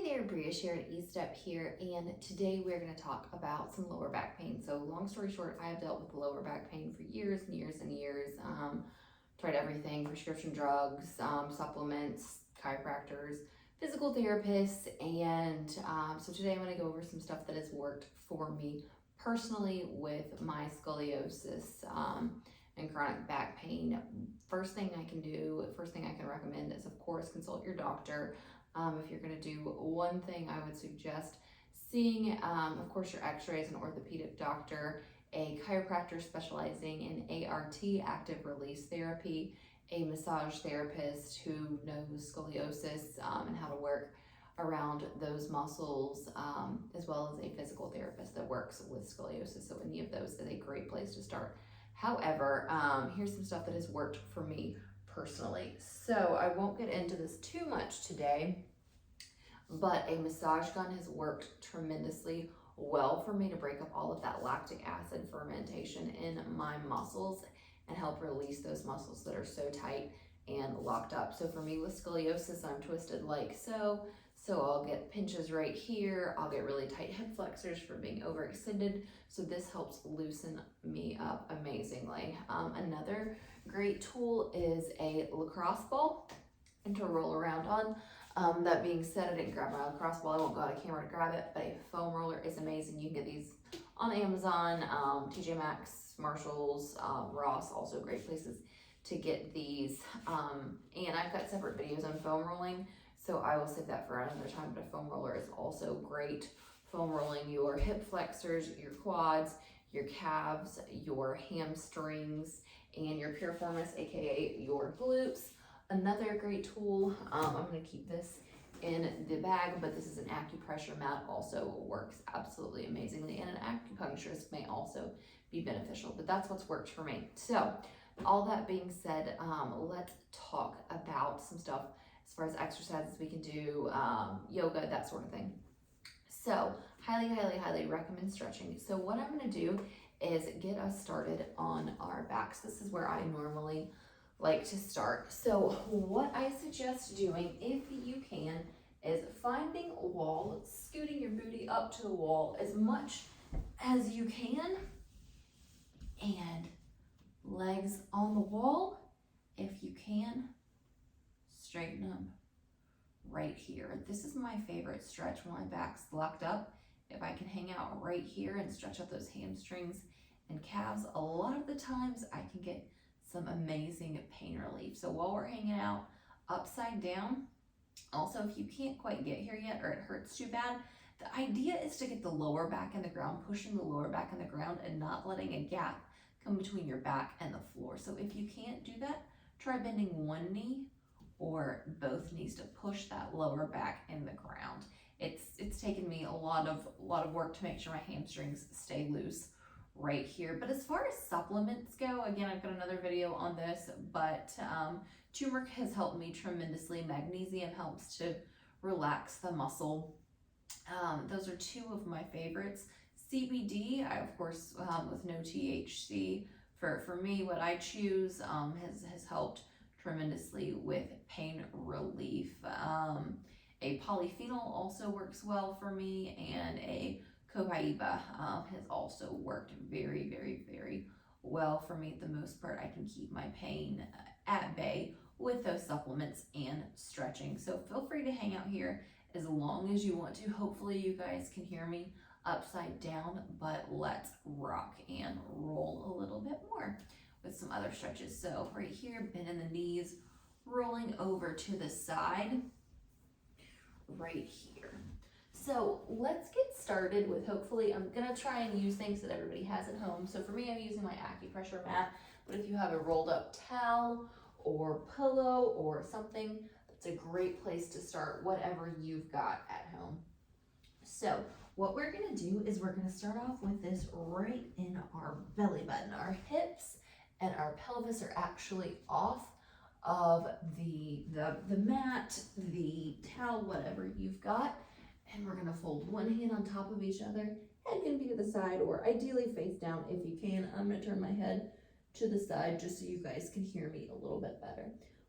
there, Bria shared E-Step here, and today we're going to talk about some lower back pain. So long story short, I have dealt with lower back pain for years and years and years. Tried everything, prescription drugs, supplements, chiropractors, physical therapists, and so today I'm going to go over some stuff that has worked for me personally with my scoliosis and chronic back pain. First thing I can recommend is, of course, consult your doctor. If you're going to do one thing, I would suggest seeing, of course, your x-rays, an orthopedic doctor, a chiropractor specializing in ART, active release therapy, a massage therapist who knows scoliosis and how to work around those muscles, as well as a physical therapist that works with scoliosis. So any of those is a great place to start. However, here's some stuff that has worked for me personally. So I won't get into this too much today, but a massage gun has worked tremendously well for me to break up all of that lactic acid fermentation in my muscles and help release those muscles that are so tight and locked up. So for me with scoliosis, I'm twisted like so. So I'll get pinches right here. I'll get really tight hip flexors for being overextended. So this helps loosen me up amazingly. Another great tool is a lacrosse ball and to roll around on. That being said, I didn't grab my lacrosse ball. I won't go out of camera to grab it, but a foam roller is amazing. You can get these on Amazon, TJ Maxx, Marshalls, Ross, also great places to get these. And I've got separate videos on foam rolling, so I will save that for another time, but a foam roller is also great. Foam rolling your hip flexors, your quads, your calves, your hamstrings, and your piriformis, aka your glutes. Another great tool, I'm going to keep this in the bag, but this is an acupressure mat, also works absolutely amazingly, and an acupuncturist may also be beneficial, but that's what's worked for me. So all that being said, let's talk about some stuff as far as exercises we can do, yoga, that sort of thing. So highly recommend stretching. So what I'm going to do is get us started on our backs. This is where I normally like to start. So what I suggest doing, if you can, is finding a wall, scooting your booty up to the wall as much as you can, and legs on the wall. If you can, straighten them right here. This is my favorite stretch when my back's locked up. If I can hang out right here and stretch out those hamstrings and calves, a lot of the times I can get some amazing pain relief. So while we're hanging out upside down, also if you can't quite get here yet or it hurts too bad, the idea is to get the lower back in the ground, pushing the lower back in the ground and not letting a gap come between your back and the floor. So if you can't do that, try bending one knee or both knees to push that lower back in the ground. It's taken me a lot of work to make sure my hamstrings stay loose right here. But as far as supplements go, again, I've got another video on this, but turmeric has helped me tremendously. Magnesium helps to relax the muscle. Those are two of my favorites. CBD, I of course, with no THC, for me, what I choose has helped tremendously with pain relief. A polyphenol also works well for me, and a copaiba has also worked very well for me. For the most part, I can keep my pain at bay with those supplements and stretching. So feel free to hang out here as long as you want to. Hopefully you guys can hear me upside down, but let's rock and roll a little bit more with some other stretches. So right here, bending the knees, rolling over to the side right here. So let's get started with, hopefully, I'm gonna try and use things that everybody has at home. So for me, I'm using my acupressure mat, but if you have a rolled up towel or pillow or something, that's a great place to start, whatever you've got at home. So what we're gonna do is we're gonna start off with this right in our belly button. Our hips and our pelvis are actually off of the mat, the towel, whatever you've got. And we're gonna fold one hand on top of each other. Head can be to the side or ideally face down if you can. I'm gonna turn my head to the side just so you guys can hear me a little bit better.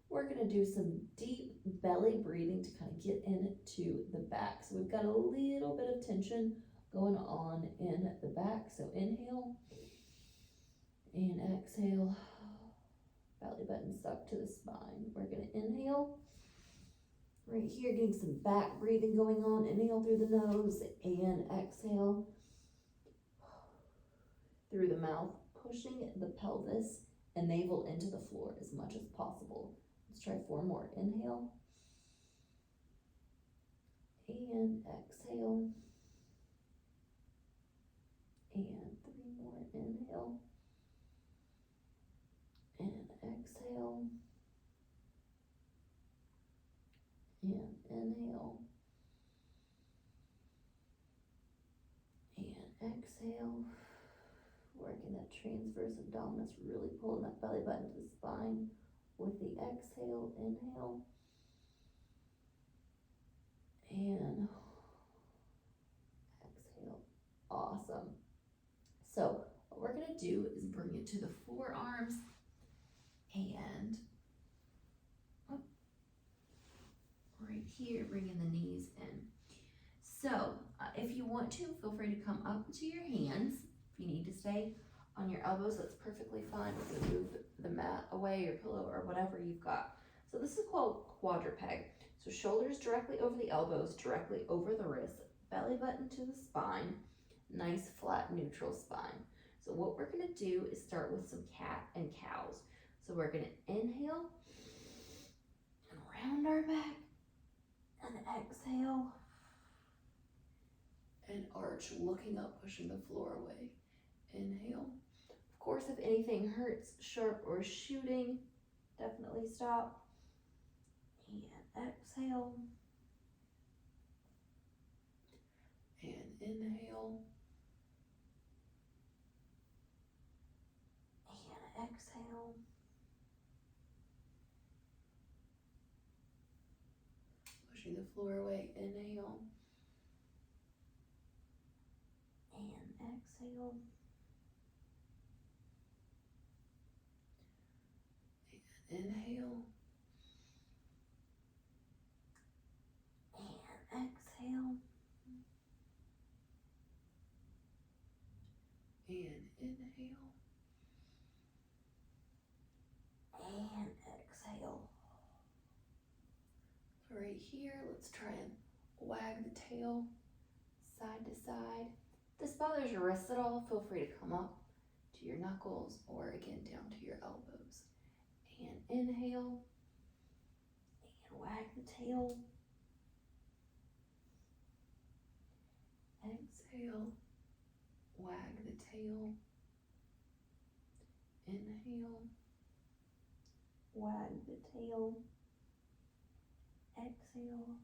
we're gonna do some deep belly breathing to kind of get into the back. So we've got a little bit of tension going on in the back. So inhale and exhale, belly button stuck to the spine. We're gonna inhale right here, getting some back breathing going on. Inhale through the nose and exhale through the mouth, pushing the pelvis and navel into the floor as much as possible. Let's try 4 more. Inhale and exhale, and 3 more. Inhale and exhale, and inhale and exhale. Working that transverse abdominis, really pulling that belly button to the spine with the exhale. Inhale and exhale. Awesome. So what we're gonna do is bring it to the forearms and right here, bringing the knees in. So if you want to, feel free to come up to your hands. If you need to stay on your elbows, that's perfectly fine. We're gonna move the mat away, your pillow, or whatever you've got. So this is called quadruped. So shoulders directly over the elbows, directly over the wrists, belly button to the spine, nice flat neutral spine. So what we're gonna do is start with some cat and cows. So we're gonna inhale and round our back, and exhale and arch, looking up, pushing the floor away. Inhale. Of course, if anything hurts, sharp or shooting, definitely stop. And exhale. And inhale. And exhale. Pushing the floor away. Inhale. And exhale. Inhale and exhale, and inhale and exhale. So right here, let's try and wag the tail side to side. If this bothers your wrists at all, feel free to come up to your knuckles or again down to your elbows. And inhale and wag the tail. Exhale, wag the tail. Inhale, wag the tail. Exhale,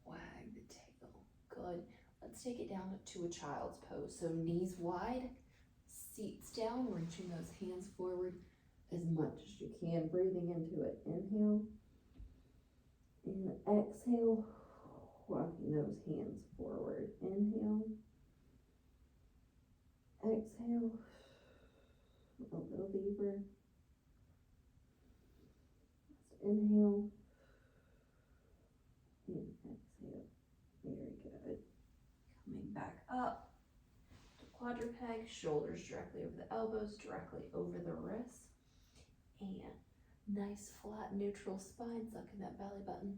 wag the tail. Good. Let's take it down to a child's pose. So knees wide, seats down, reaching those hands forward as much as you can, breathing into it. Inhale and exhale, walking those hands forward. Inhale, exhale, a little deeper. Just inhale and exhale. Very good. Coming back up to quadruped, shoulders directly over the elbows, directly over the wrists. And nice flat neutral spine, sucking that belly button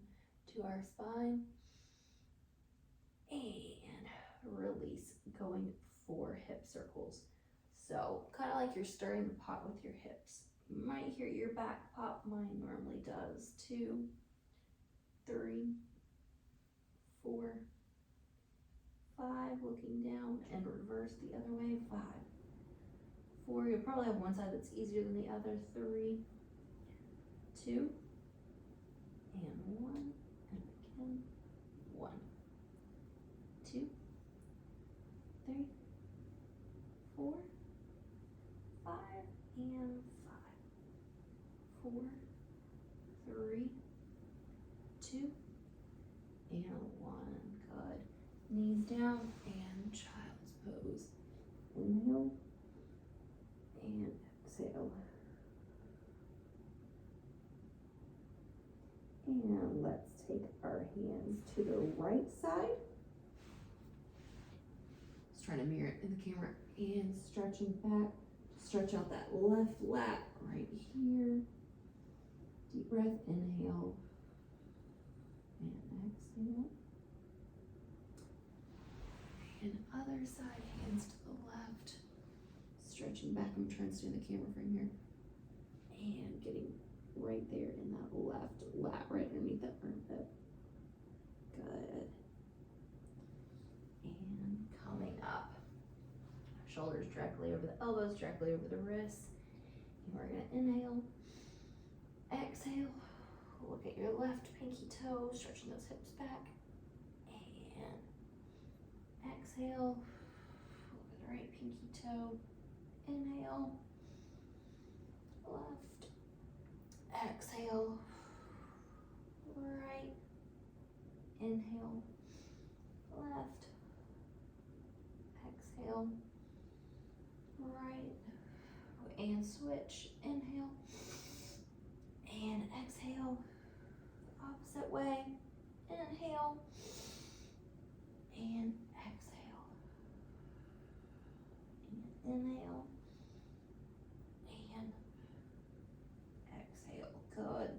to our spine. And release, going for hip circles. So kind of like you're stirring the pot with your hips. You might hear your back pop, mine normally does. 2, 3, 4, 5, looking down and reverse the other way. 5, 4, you'll probably have one side that's easier than the other. 3, 2, and 1, and again, 1, 2, 3, 4, 5, and 5, 4, 3, 2, and 1. Good. Knees down and child's pose. Inhale and exhale. right side. Just trying to mirror it in the camera. And stretching back. Stretch out that left lat right here. Deep breath, inhale. And exhale. And other side, hands to the left. Stretching back, I'm trying to stay in the camera frame here. And getting right there in that left lat, right underneath that armpit. Good. And coming up. Shoulders directly over the elbows, directly over the wrists. And we're gonna inhale. Exhale. Look at your left pinky toe, stretching those hips back. And exhale. Look at the right pinky toe. Inhale. Left. Exhale. Right. Inhale. Left. Exhale. Right. And switch. Inhale. And exhale. Opposite way. Inhale. And exhale. And inhale. And exhale. Good.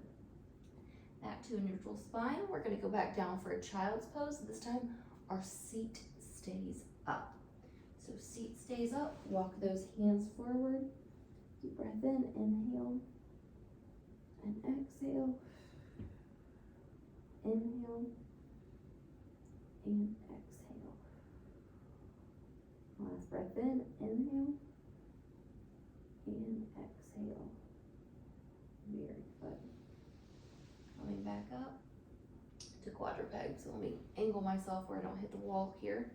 Back to a neutral spine. We're going to go back down for a child's pose. This time our seat stays up. So seat stays up. Walk those hands forward. Deep breath in. Inhale. And exhale. Inhale. And exhale. Last breath in. Inhale. And exhale. Very good. Coming back up to quadruped. So let me angle myself where I don't hit the wall here.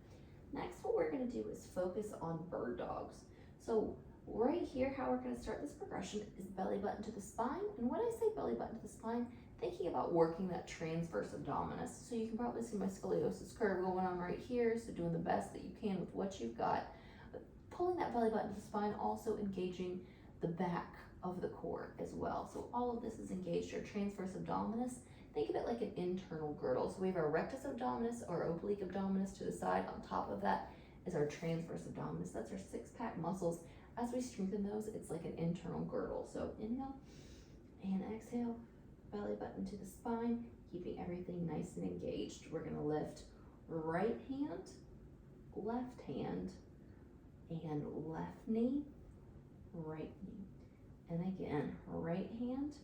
Next, what we're going to do is focus on bird dogs. So right here, how we're going to start this progression is belly button to the spine. And when I say belly button to the spine, thinking about working that transverse abdominis. So you can probably see my scoliosis curve going on right here. So doing the best that you can with what you've got. But pulling that belly button to the spine, also engaging the back of the core as well. So all of this is engaged. Our transverse abdominis, think of it like an internal girdle. So we have our rectus abdominis or oblique abdominis to the side. On top of that is our transverse abdominis. That's our six-pack muscles. As we strengthen those, it's like an internal girdle. So inhale and exhale, belly button to the spine, keeping everything nice and engaged. We're gonna lift right hand, and left knee, right knee. And again, right hand,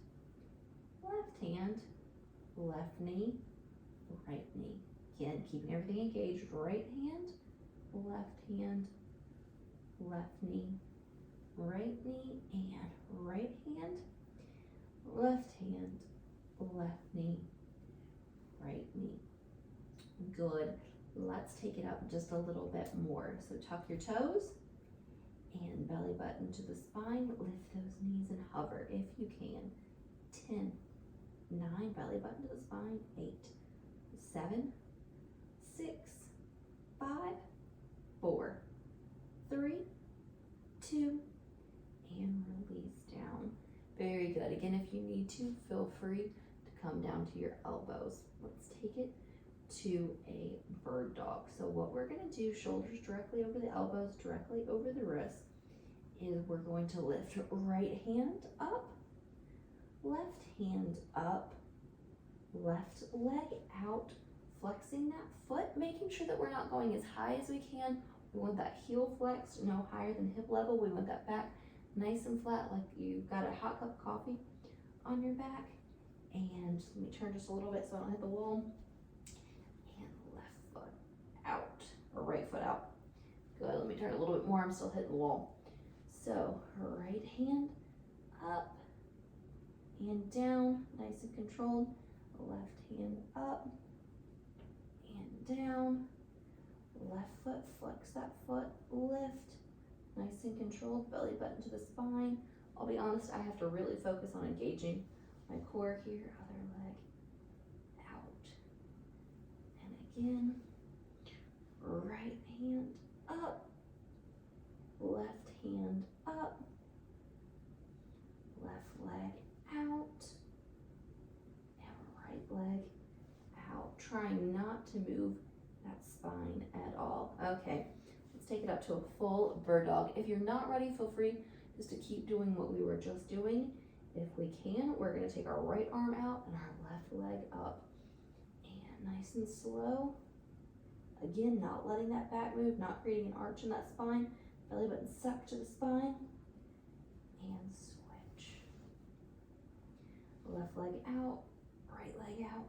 left knee, right knee. Again, keeping everything engaged, right hand, left knee, right knee, and right hand, left knee, right knee. Good. Let's take it up just a little bit more. So tuck your toes and belly button to the spine. Lift those knees and hover if you can. 10, 9, belly button to the spine. 8, 7, 6, 5, 4, 3, 2, and release down. Very good. Again, if you need to, feel free to come down to your elbows. Let's take it to a bird dog. So what we're going to do, shoulders directly over the elbows, directly over the wrists, is we're going to lift right hand up, left hand up, left leg out, flexing that foot, making sure that we're not going as high as we can. We want that heel flexed, no higher than hip level. We want that back nice and flat, like you've got a hot cup of coffee on your back. And let me turn just a little bit so I don't hit the wall. And left foot out, or right foot out. Good, let me turn a little bit more, I'm still hitting the wall. So right hand up and down, nice and controlled. Left hand up and down. Left foot, flex that foot, lift. Nice and controlled, belly button to the spine. I'll be honest, I have to really focus on engaging my core here. Other leg out. And again, right hand up, left hand up, left leg out, and right leg out. Trying trying not to move that spine at all. Okay, let's take it up to a full bird dog. If you're not ready, feel free just to keep doing what we were just doing. If we can, we're gonna take our right arm out and our left leg up. And nice and slow. Again, not letting that back move, not creating an arch in that spine. Belly button suck to the spine. And switch. Left leg out, right leg out.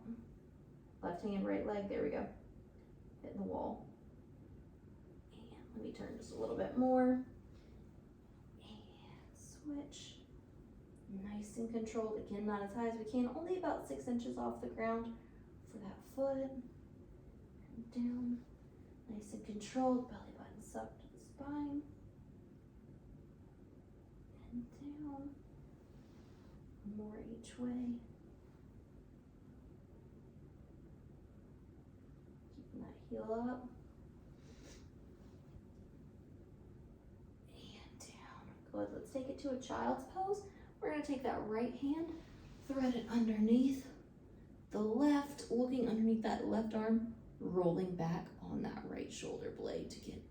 Left hand, right leg, there we go. Hitting the wall. And let me turn just a little bit more. And switch. Nice and controlled. Again, not as high as we can, only about 6 inches off the ground for that foot. And down. Nice and controlled. Belly button sucked to the spine. And down. More each way. Keeping that heel up. And down. Good. Let's take it to a child's pose. We're going to take that right hand, thread it underneath the left, looking underneath that left arm, rolling back on that right shoulder blade to get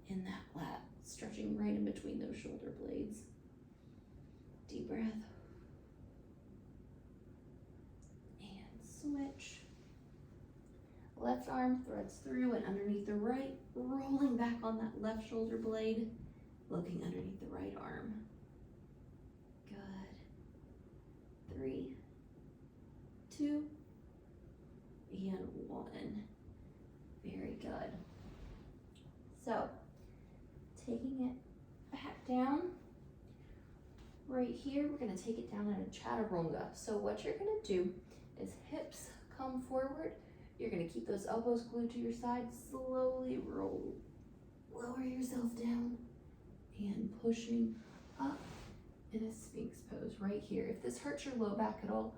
in that lat, stretching right in between those shoulder blades. Deep breath. And switch. Left arm threads through and underneath the right, rolling back on that left shoulder blade, looking underneath the right arm. Good. 3, 2, and 1. Very good. So, taking it back down, right here, we're going to take it down in a chaturanga. So what you're going to do is hips come forward. You're going to keep those elbows glued to your side. Slowly roll, lower yourself down, and pushing up in a Sphinx pose right here. If this hurts your low back at all,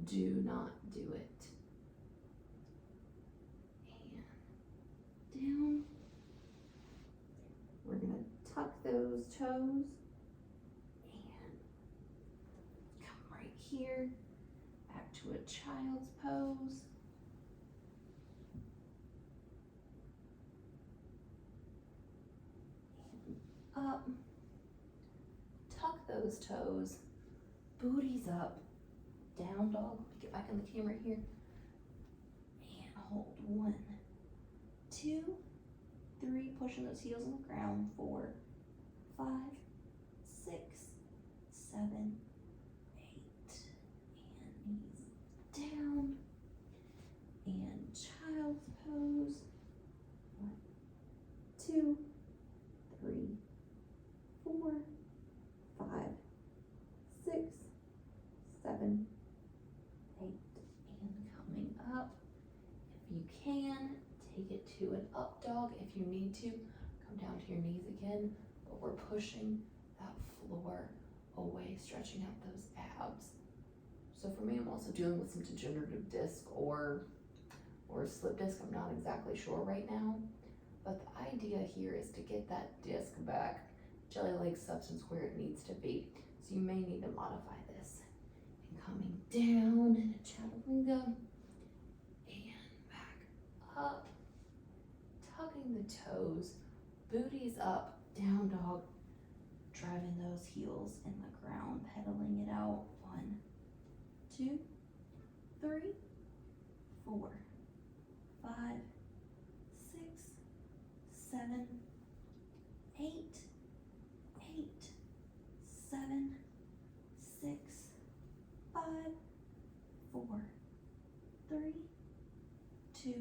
do not do it. And down. We're going to tuck those toes and come right here back to a child's pose. And up. Tuck those toes, booties up, down dog. Get back in the camera here. And hold 1, 2, 3, pushing those heels on the ground. 4, 5, 6, 7, 8. And knees down. And child's pose. 1, 2, 3, 4, 5, 6, 7, 8, and coming up. If you can, take it to an up dog. If you need to, come down to your knees again, but we're pushing that floor away, stretching out those abs. So for me, I'm also dealing with some degenerative disc or slip disc. I'm not exactly sure right now, but the idea here is to get that disc back, jelly-like substance where it needs to be. So you may need to modify this. And coming down in a chaturanga and back up, tucking the toes, booties up, down dog, driving those heels in the ground, pedaling it out. 1, 2, 3, 4, 5, 6, 7, 8, 8, 7, 6, 5, 4, 3, 2,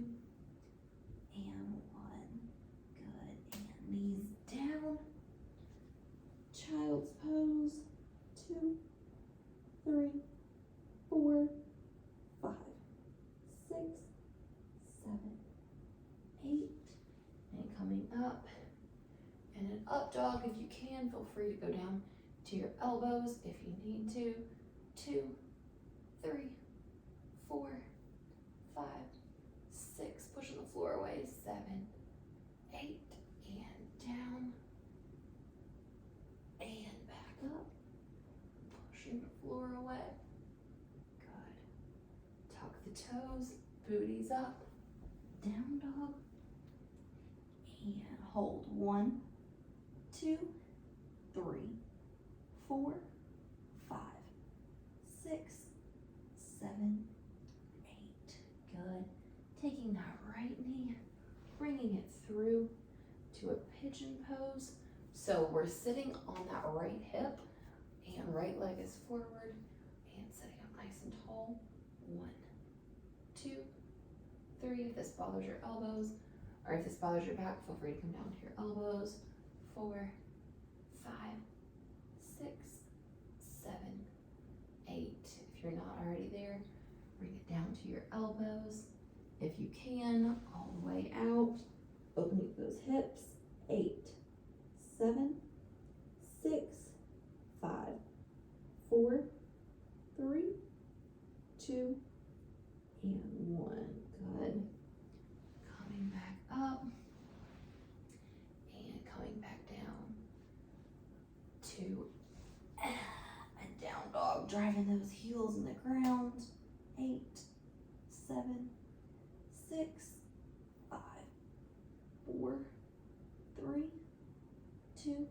and 1. Good. And knees down. Child's pose. 2, 3, 4, 5, 6, 7, 8. And coming up. And an up dog, if you can, feel free to go down to your elbows if you need to. 2, 3, 4, 5, 6, pushing the floor away. 7, 8, and down. And back up. Pushing the floor away. Good. Tuck the toes, booties up. down dog, and hold. 1, 2, 3, 4, 5, 6, 7, 8. Good. Taking that right knee, bringing it through to a pigeon pose. So we're sitting on that right hip, and right leg is forward, and sitting up nice and tall. 1, 2, 3. If this bothers your elbows, or if this bothers your back, feel free to come down to your elbows. 4, 5, 6, 7, 8. If you're not already there, bring it down to your elbows. If you can, all the way out. Opening those hips. 8, 7, 6, 5, 4, 3, 2, and 1. Good. Coming back up and coming back down to a down dog, driving those heels in the ground. 8, 7, 6, 5, 4, 3, 2,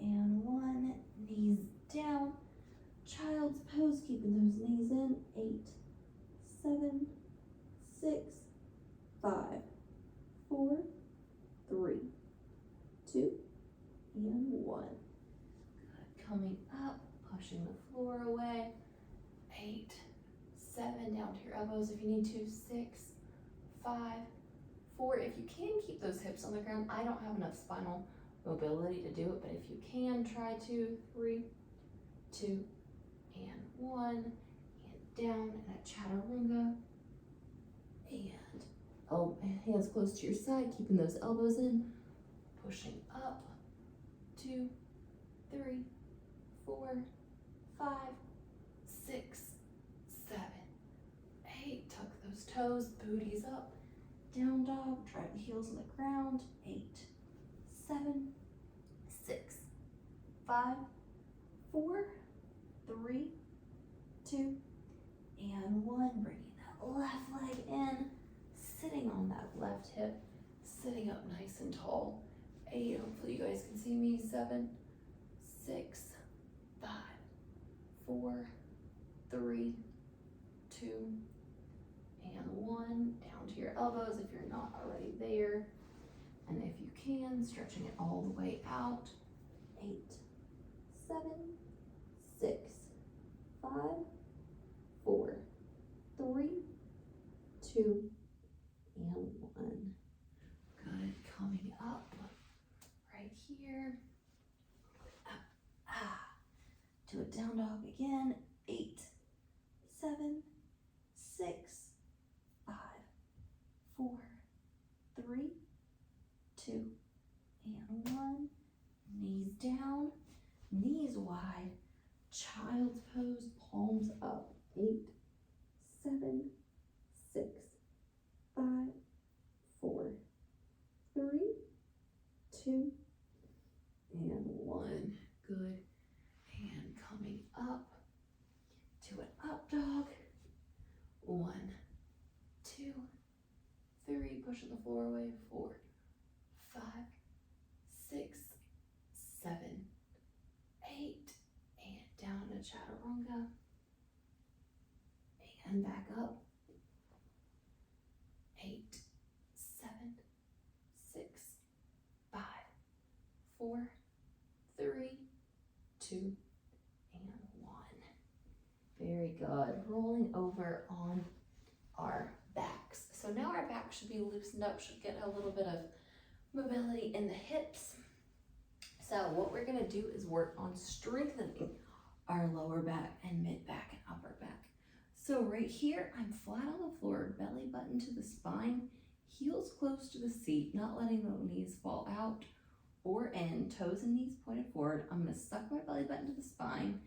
and 1. Knees down. Child's pose, keeping those knees in. 8, 7, 6, 5, 4, 3, 2, and 1. Good. Coming up, pushing the floor away. 8, 7, down to your elbows if you need to. 6, 5, 4. If you can, keep those hips on the ground. I don't have enough spinal mobility to do it, but if you can, try to. 3, 2, and 1. And down in a chaturanga. And hands close to your side, keeping those elbows in. Pushing up. 2, 3, 4, 5, 6, 7, 8. Tuck those toes, booties up. Down dog, drive the heels on the ground. 8, 7, 6, 5, 4, 3, 2, and 1. Bringing that left leg in, sitting on that left hip, sitting up nice and tall. 8, hopefully you guys can see me. 7, 6, 5, 4, 3, 2, and 1. Down to your elbows if you're not already there. And if you can, stretching it all the way out. 8, 7, 6, 5, 4, 3, 2, and 1. Good. Coming up right here. To a down dog again. 8, 7, 6, 5, 4, 3, 2, and 1. Knees down, knees wide. Child's pose, palms up. 8, 7, 6, 5, 4, 3, 2, and 1. Good. And coming up to an up dog. 1, 2, 3. Pushing the floor away. 4, 5, 6, 7, 8. And down to chaturanga. And back up. 8, 7, 6, 5, 4, 3, 2, and 1. Very good. Rolling over on our backs. So now our back should be loosened up, should get a little bit of mobility in the hips. So what we're going to do is work on strengthening our lower back and mid back and upper back. So right here, I'm flat on the floor, belly button to the spine, heels close to the seat, not letting the knees fall out or in, toes and knees pointed forward. I'm going to suck my belly button to the spine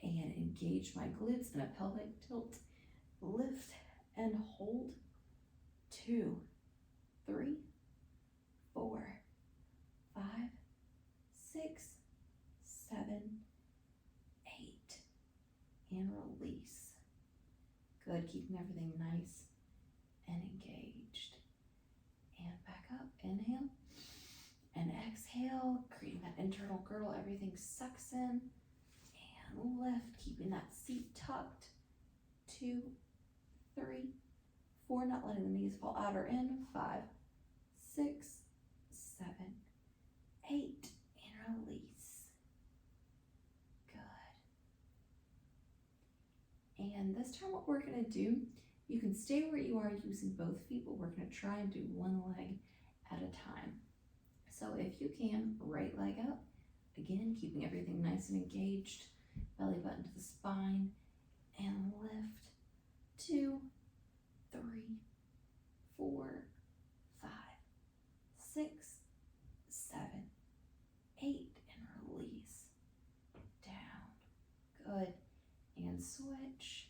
and engage my glutes in a pelvic tilt. Lift and hold. 2, 3, 4, 5, 6, 7, 8, and release. Good, keeping everything nice and engaged. inhale, creating that internal girdle, everything sucks in, and lift, keeping that seat tucked. 2, 3, 4, not letting the knees fall out or in. 5, 6, 7, 8, and release. Good. And this time what we're gonna do, you can stay where you are using both feet, but we're gonna try and do one leg at a time. So if you can, right leg up, again, keeping everything nice and engaged, belly button to the spine, and lift. 2, 3, 4, 5, 6, 7, 8, and release. Down. Good. And switch.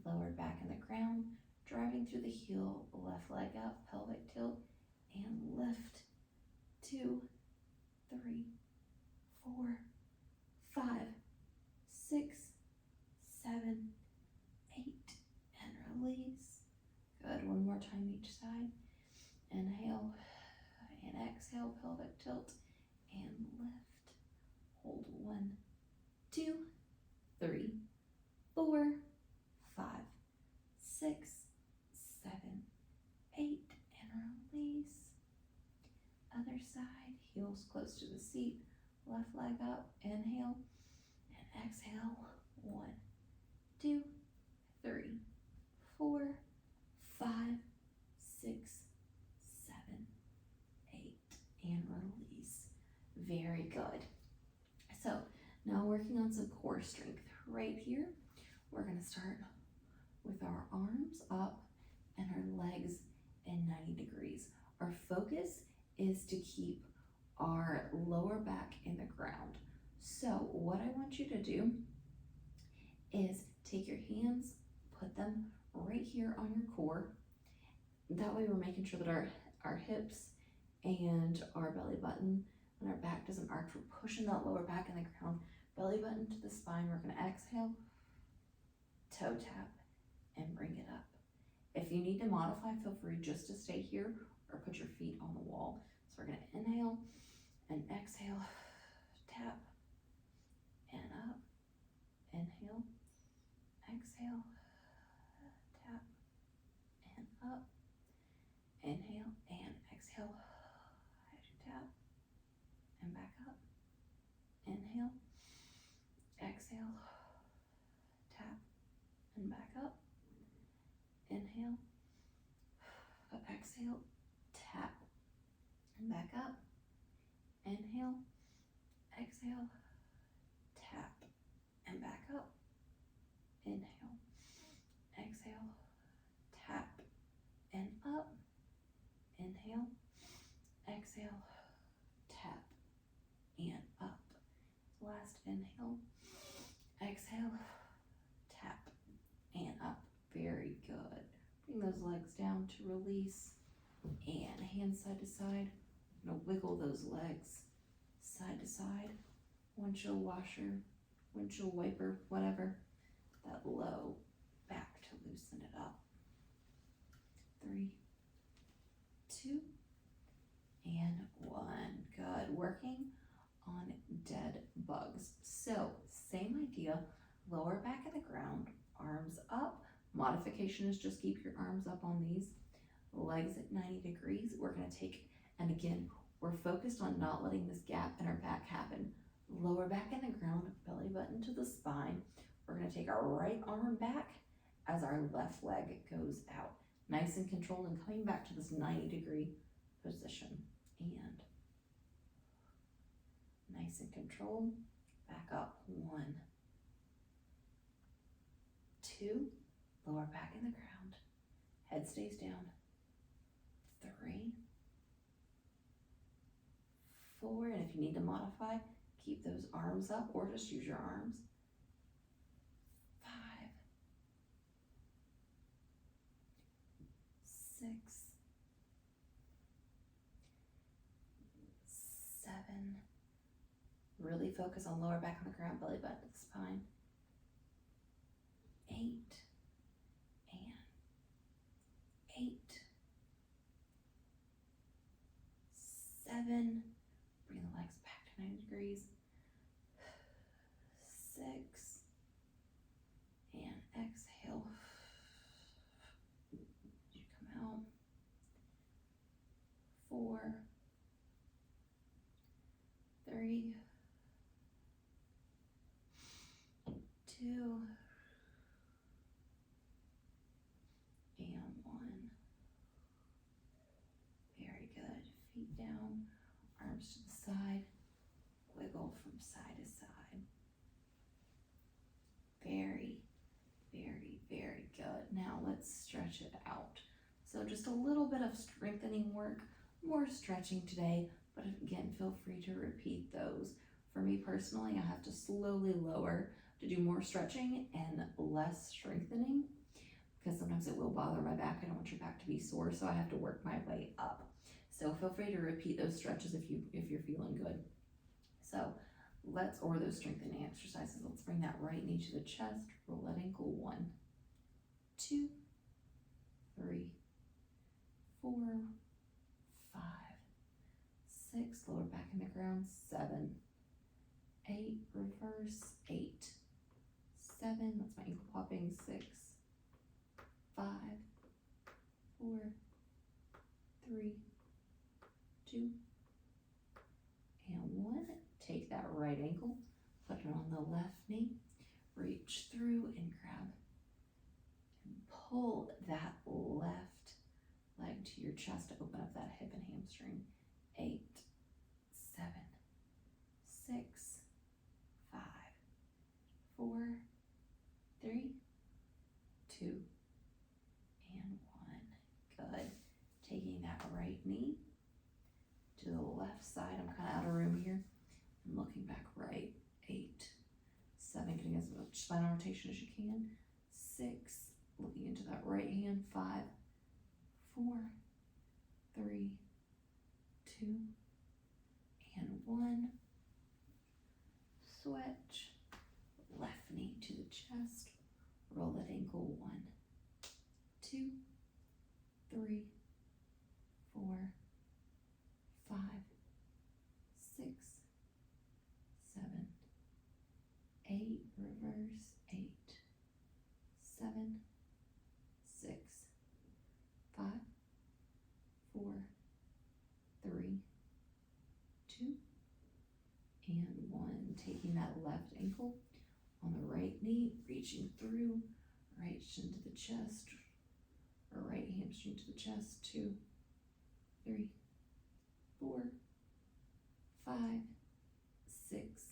Lower back in the ground, driving through the heel, left leg up, pelvic tilt, and lift. 2, 3, 4, 5, 6, 7, 8, and release. Good. One more time each side. Inhale and exhale, pelvic tilt, and lift. Hold. 1, 2, 3, 4, 5, 6, 7, 8, and release. Other side, heels close to the seat, left leg up, inhale, and exhale. 1, 2, 3, 4, 5, 6, 7, 8, and release. Very good. So now working on some core strength. Right here, we're gonna start with our arms up and our legs in 90 degrees. Our focus is to keep our lower back in the ground. So what I want you to do is take your hands, put them right here on your core. That way we're making sure that our hips and our belly button and our back doesn't arch. We're pushing that lower back in the ground, belly button to the spine. We're gonna exhale, toe tap, and bring it up. If you need to modify, feel free just to stay here or put your feet on the wall. So we're gonna inhale and exhale, tap, and up. Inhale, exhale, tap, and up. Inhale and exhale, as you tap, and back up. Inhale, exhale, tap, and back up. Inhale, exhale, tap, and back up. Inhale, exhale, tap, and back up. Inhale, exhale, tap, and up. Inhale, exhale, tap, and up. Last inhale, exhale, tap, and up. Very good. Bring those legs down to release, and hands side to side. I'm gonna wiggle those legs side to side. Windshield washer, windshield wiper, whatever. That low back to loosen it up. 3, 2, and 1. Good. Working on dead bugs. So same idea, lower back in the ground, arms up. Modification is just keep your arms up on these, legs at 90 degrees. We're gonna take, and again, we're focused on not letting this gap in our back happen. Lower back in the ground, belly button to the spine. We're gonna take our right arm back as our left leg goes out. Nice and controlled, and coming back to this 90-degree position. And nice and controlled, back up. 1, 2, lower back in the ground, head stays down. 3, 4, and if you need to modify, keep those arms up or just use your arms. 5, 6, 7, really focus on lower back on the ground, belly button to the spine. 8, and 8, 7, bring the legs back to 90 degrees. 6. And exhale. You come out. 4, 3, 2, and 1. Very good. Feet down, arms to the side, wiggle from side to side. Very, very, very good. Now let's stretch it out. So just a little bit of strengthening work, more stretching today, but again, feel free to repeat those. For me personally, I have to slowly lower to do more stretching and less strengthening, because sometimes it will bother my back. I don't want your back to be sore, so I have to work my way up. So feel free to repeat those stretches if you're feeling good. So or those strengthening exercises. Let's bring that right knee to the chest, roll that ankle. 1, 2, 3, 4, 5, 6, lower back in the ground. 7, 8, reverse. 8, 7, that's my ankle popping. 6, 5, 4, 3, 2, and 1. Take that right ankle, put it on the left knee, reach through and grab and pull that left leg to your chest to open up that hip and hamstring. 8, 7, 6, 5, 4, 3, 2, and 1. Good. Taking that right knee to the left side. I'm kind of out of room here. I'm looking back right. 8, 7, getting as much spinal rotation as you can. 6, looking into that right hand. 5, 4, 3, 2, and 1. Switch. Left knee to the chest. Roll that ankle. 1, 2, 3, 4, 5, 6, 7, 8, reverse. 8, 7, 6, 5, 4, 3, 2, and 1. Taking that left ankle on the right knee, reaching through, right shin to the chest, or right hamstring to the chest. 2, 3, 4, 5, 6,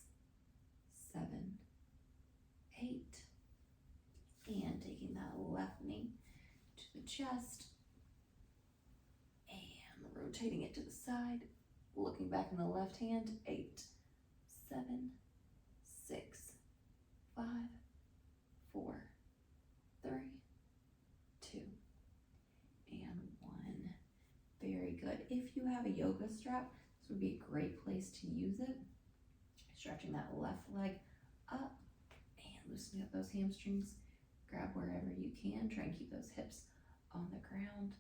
7, 8, and taking that left knee to the chest and rotating it to the side, looking back in the left hand. 8, 7, 6, 5, 4, 3, 2, and 1. Very good. If you have a yoga strap, this would be a great place to use it. Stretching that left leg up and loosening up those hamstrings. Grab wherever you can. Try and keep those hips on the ground.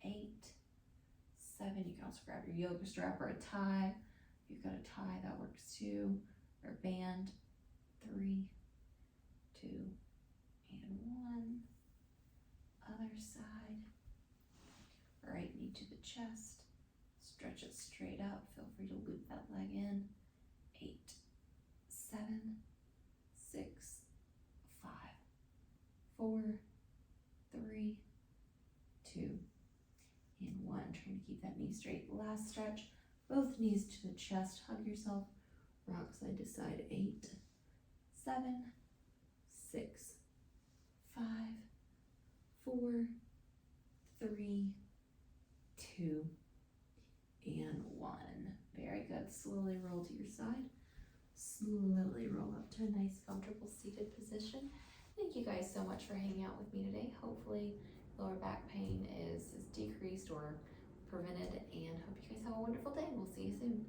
8, 7. You can also grab your yoga strap or a tie. If you've got a tie, that works too. Or a band. 3, 2, and 1. Other side. Right knee to the chest. Stretch it straight up. Feel free to loop that leg in. 8, 7, 6, 5, 4, 3, 2, and 1. Trying to keep that knee straight. Last stretch. Both knees to the chest. Hug yourself. Rock side to side. 8, 7, 6, 5, 4, 3, 2, and 1. Very good. Slowly roll to your side. Slowly roll up to a nice comfortable seated position. Thank you guys so much for hanging out with me today. Hopefully lower back pain is decreased or prevented, and hope you guys have a wonderful day. We'll see you soon.